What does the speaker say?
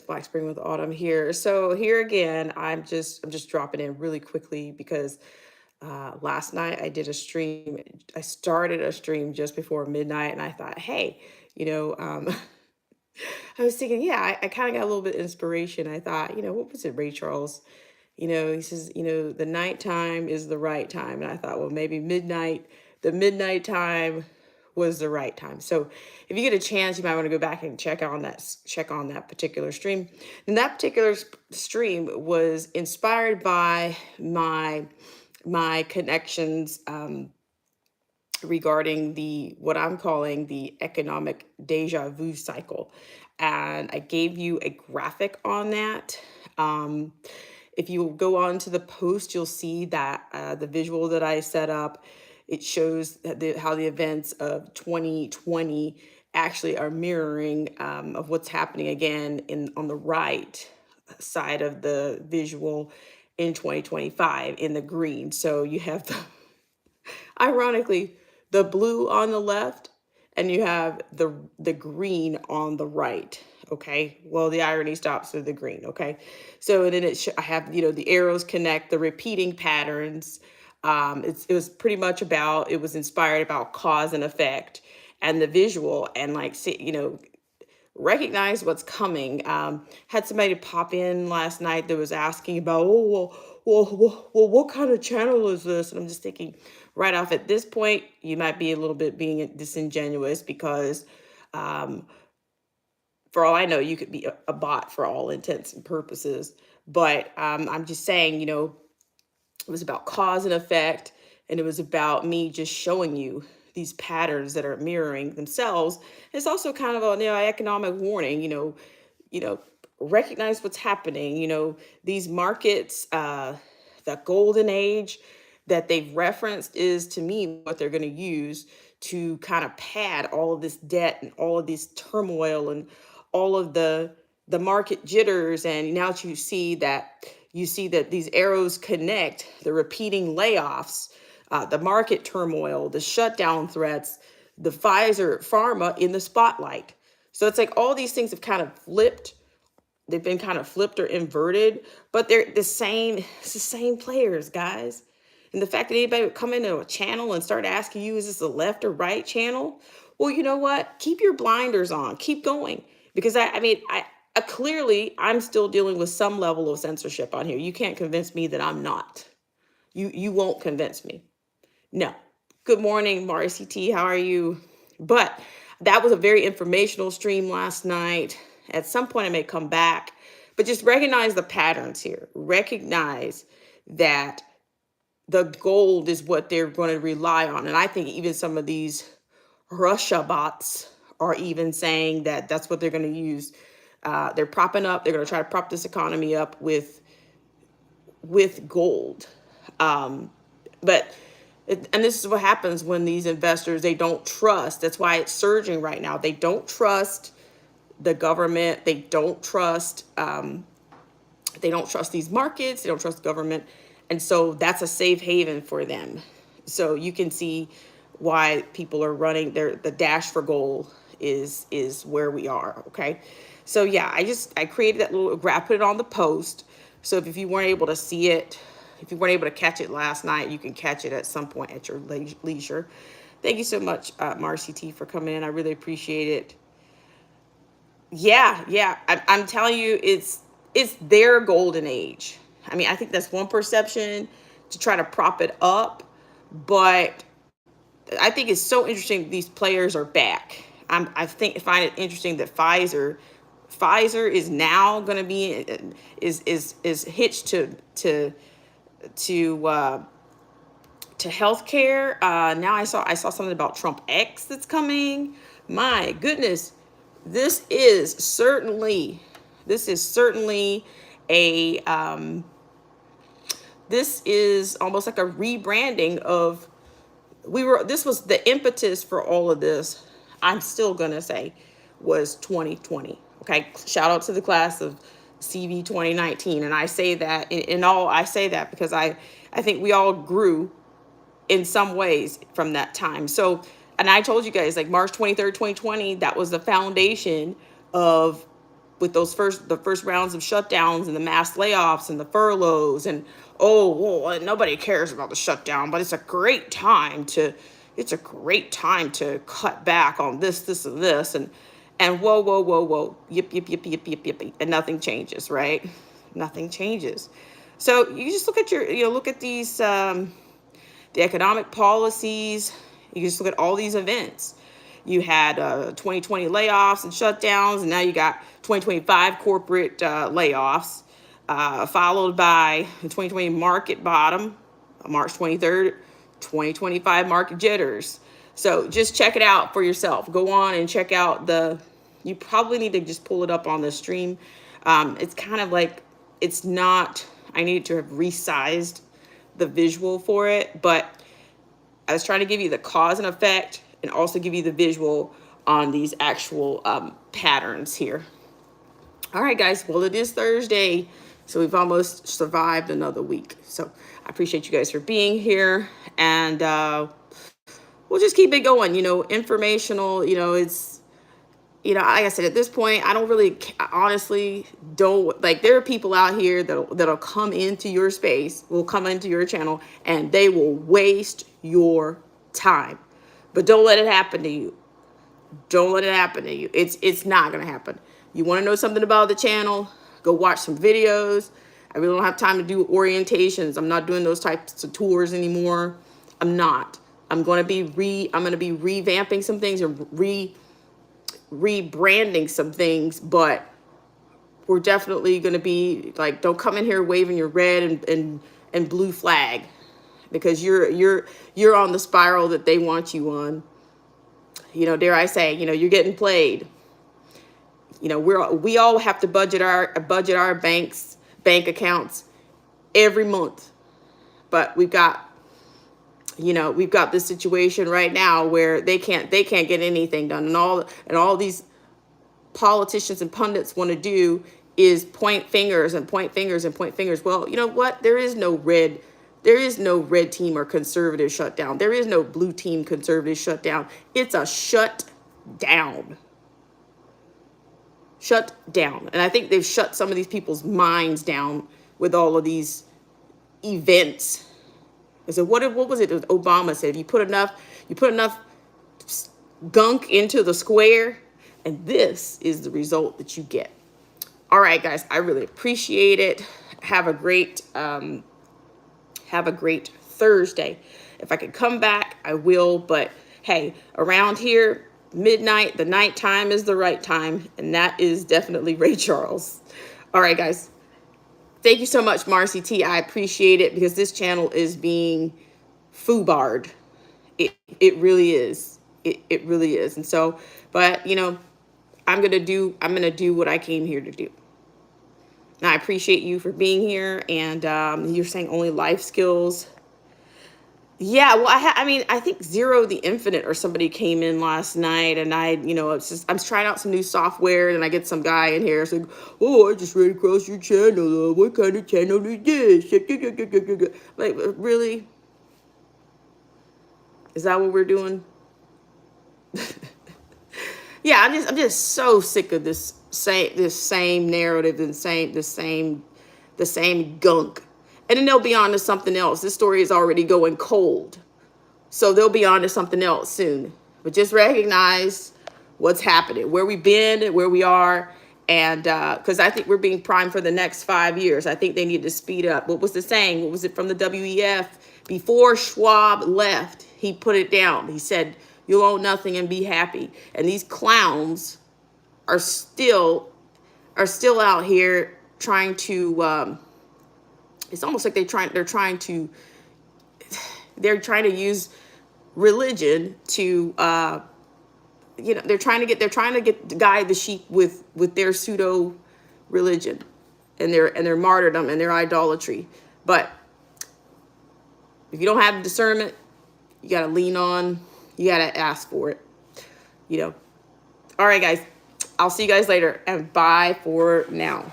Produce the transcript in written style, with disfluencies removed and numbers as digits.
Black Spring with Autumn here. So here again, I'm just dropping in really quickly because last night I did a stream. I started a stream just before midnight, and I thought, hey, you know, I was thinking, yeah, I kind of got a little bit of inspiration. I thought, what was it, Ray Charles? He says, the nighttime is the right time, and I thought, well, maybe the midnight time was the right time. So if you get a chance, you might want to go back and check on that particular stream. And that particular stream was inspired by my connections regarding the what I'm calling the economic deja vu cycle. And I gave you a graphic on that. Um, if you go on to the post, you'll see that the visual that I set up, it shows that how the events of 2020 actually are mirroring of what's happening again in on the right side of the visual in 2025 in the green. So you have the ironically, the blue on the left and you have the green on the right. Okay. Well, the irony stops with the green. Okay. So then I have, the arrows connect the repeating patterns. It was pretty much about, it was inspired about cause and effect and the visual and like, see, recognize what's coming. Had somebody pop in last night that was asking about, oh, well, what kind of channel is this? And I'm just thinking, right off at this point, you might be a little bit being disingenuous because, um, for all I know, you could be a bot for all intents and purposes. But I'm just saying, it was about cause and effect, and it was about me just showing you these patterns that are mirroring themselves. It's also kind of a economic warning. You know, recognize what's happening. These markets, the golden age that they've referenced is to me what they're going to use to kind of pad all of this debt and all of this turmoil and all of the market jitters. And now that you see that these arrows connect the repeating layoffs, the market turmoil, the shutdown threats, the Pfizer pharma in the spotlight. So it's like all these things have kind of flipped. They've been kind of flipped or inverted, but they're the same. It's the same players, guys. And the fact that anybody would come into a channel and start asking you, is this a left or right channel? Well, you know what? Keep your blinders on. Keep going. Because I clearly I'm still dealing with some level of censorship on here. You can't convince me that I'm not. You won't convince me. No. Good morning, Marcy T. How are you? But that was a very informational stream last night. At some point, I may come back, but just recognize the patterns here. Recognize that the gold is what they're going to rely on. And I think even some of these Russia bots are even saying that that's what they're going to use. They're going to try to prop this economy up with gold. Um, but and this is what happens when these investors, they don't trust. That's why it's surging right now. They don't trust the government. They don't trust these markets. They don't trust the government. And so that's a safe haven for them. So you can see why people are running the dash for gold is where we are. Okay. So yeah, I created that little graph, put it on the post. So if you weren't able to see it, if you weren't able to catch it last night, you can catch it at some point at your leisure. Thank you so much, Marcy T, for coming in. I really appreciate it. Yeah, I'm telling you, it's their golden age. I mean, I think that's one perception to try to prop it up, but I think it's so interesting these players are back. Find it interesting that Pfizer is now going to be is hitched to healthcare. Now I saw something about Trump X that's coming. My goodness, this is certainly this is certainly a this is almost like a rebranding of this was the impetus for all of this. I'm still gonna say was 2020. Okay, shout out to the class of CV 2019, and I say that I say that because I think we all grew in some ways from that time. So, and I told you guys like March 23rd, 2020, that was the foundation of with the first rounds of shutdowns and the mass layoffs and the furloughs, and oh, well, nobody cares about the shutdown, but it's a great time to cut back on this and this, and whoa, yip, and nothing changes, right? Nothing changes. So you just look at look at these the economic policies. You just look at all these events. You had 2020 layoffs and shutdowns, and now you got 2025 corporate layoffs, followed by the 2020 market bottom, March 23rd, 2025 market jitters. So just check it out for yourself. Go on and check out you probably need to just pull it up on the stream. It's kind of like, it's not, I need to have resized the visual for it, but I was trying to give you the cause and effect and also give you the visual on these actual patterns here. All right, guys. Well, it is Thursday, so we've almost survived another week. So I appreciate you guys for being here, and we'll just keep it going. Informational. It's like I said, at this point, I don't really, honestly, don't like. There are people out here that'll come into your space, will come into your channel, and they will waste your time. But don't let it happen to you. Don't let it happen to you. It's not gonna happen. You want to know something about the channel? Go watch some videos. I really don't have time to do orientations. I'm not doing those types of tours anymore. I'm not. I'm gonna be revamping some things and rebranding some things, but we're definitely going to be like, don't come in here waving your red and blue flag, because you're on the spiral that they want you on. Dare I say, you're getting played. We all have to budget our bank accounts every month, but we've got this situation right now where they can't get anything done, and all these politicians and pundits want to do is point fingers and point fingers and point fingers. Well, you know what? There is no red team or conservative shutdown. There is no blue team conservative shutdown. It's a shut down. Shut down. And I think they've shut some of these people's minds down with all of these events. So what was it Obama said? You put enough gunk into the square, and this is the result that you get. All right, guys, I really appreciate it. Have a great Thursday. If I could come back, I will. But hey, around here, midnight, the night time is the right time, and that is definitely Ray Charles. All right, guys. Thank you so much, Marcy T. I appreciate it, because this channel is being foobarred. It really is. It really is. And so, but I'm gonna do what I came here to do. And I appreciate you for being here. And you're saying only life skills. Yeah, well, I think Zero the Infinite or somebody came in last night, and I'm trying out some new software, and I get some guy in here saying, "Oh, I just ran across your channel. What kind of channel is this?" Like, really? Is that what we're doing? Yeah, I'm just so sick of this same narrative and the same gunk. And then they'll be on to something else. This story is already going cold, so they'll be on to something else soon. But just recognize what's happening, where we've been, and where we are, and because I think we're being primed for the next 5 years. I think they need to speed up. What was the saying? What was it from the WEF? Before Schwab left, he put it down. He said, "You'll own nothing and be happy." And these clowns are still out here trying to. It's almost like they're trying to use religion to they're trying to guide the sheep with their pseudo religion and their martyrdom and their idolatry. But if you don't have discernment, you got to ask for it. All right, guys, I'll see you guys later, and bye for now.